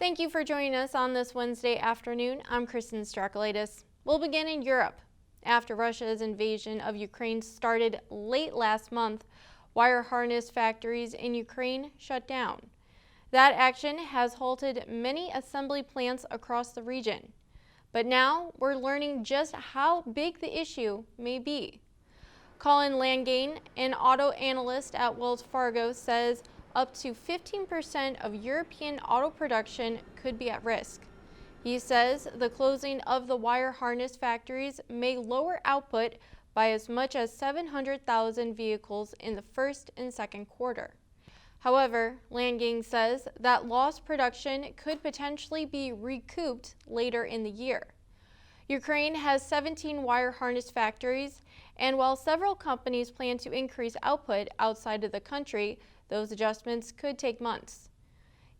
Thank you for joining us on this Wednesday afternoon. I'm Kristen Strakalaitis. We'll begin in Europe. After Russia's invasion of Ukraine started late last month, wire harness factories in Ukraine shut down. That action has halted many assembly plants across the region. But now we're learning just how big the issue may be. Colin Langane, an auto analyst at Wells Fargo, says up to 15% of European auto production could be at risk. He says the closing of the wire harness factories may lower output by as much as 700,000 vehicles in the first and second quarter. However, Langane says that lost production could potentially be recouped later in the year. Ukraine has 17 wire harness factories, and while several companies plan to increase output outside of the country, those adjustments could take months.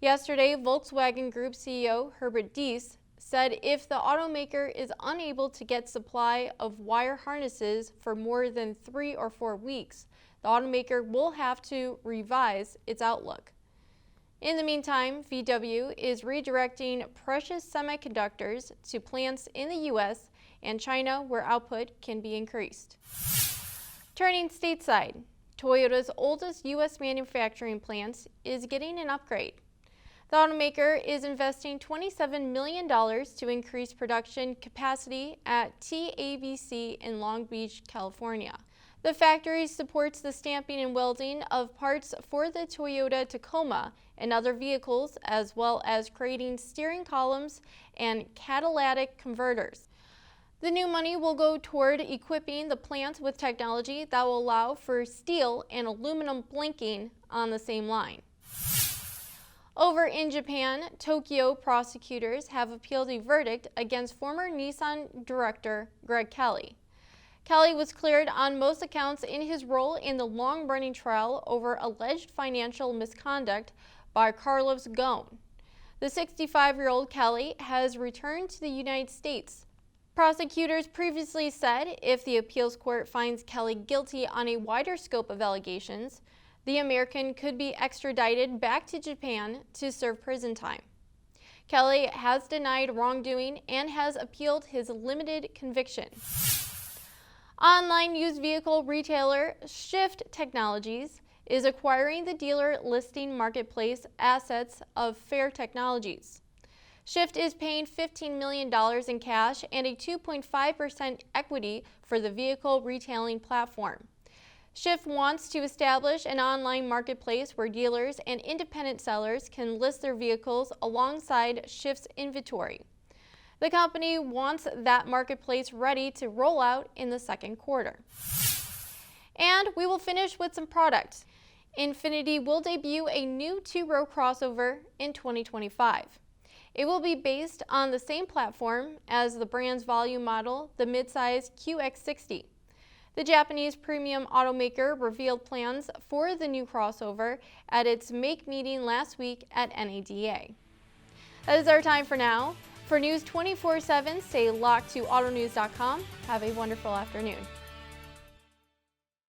Yesterday, Volkswagen Group CEO Herbert Diess said if the automaker is unable to get supply of wire harnesses for more than 3 or 4 weeks, the automaker will have to revise its outlook. In the meantime, VW is redirecting precious semiconductors to plants in the U.S. and China where output can be increased. Turning stateside, Toyota's oldest U.S. manufacturing plant is getting an upgrade. The automaker is investing $27 million to increase production capacity at TABC in Long Beach, California. The factory supports the stamping and welding of parts for the Toyota Tacoma and other vehicles, as well as creating steering columns and catalytic converters. The new money will go toward equipping the plant with technology that will allow for steel and aluminum blinking on the same line. Over in Japan, Tokyo prosecutors have appealed a verdict against former Nissan director Greg Kelly. Kelly was cleared on most accounts in his role in the long-running trial over alleged financial misconduct by Carlos Ghosn. The 65-year-old Kelly has returned to the United States. Prosecutors previously said if the appeals court finds Kelly guilty on a wider scope of allegations, the American could be extradited back to Japan to serve prison time. Kelly has denied wrongdoing and has appealed his limited conviction. Online used vehicle retailer Shift Technologies is acquiring the dealer listing marketplace assets of Fair Technologies. Shift is paying $15 million in cash and a 2.5% equity for the vehicle retailing platform. Shift wants to establish an online marketplace where dealers and independent sellers can list their vehicles alongside Shift's inventory. The company wants that marketplace ready to roll out in the second quarter. And we will finish with some products. Infiniti will debut a new two-row crossover in 2025. It will be based on the same platform as the brand's volume model, the midsize QX60. The Japanese premium automaker revealed plans for the new crossover at its Make meeting last week at NADA. That is our time for now. For news 24/7, stay locked to AUTONEWS.com. Have a wonderful afternoon.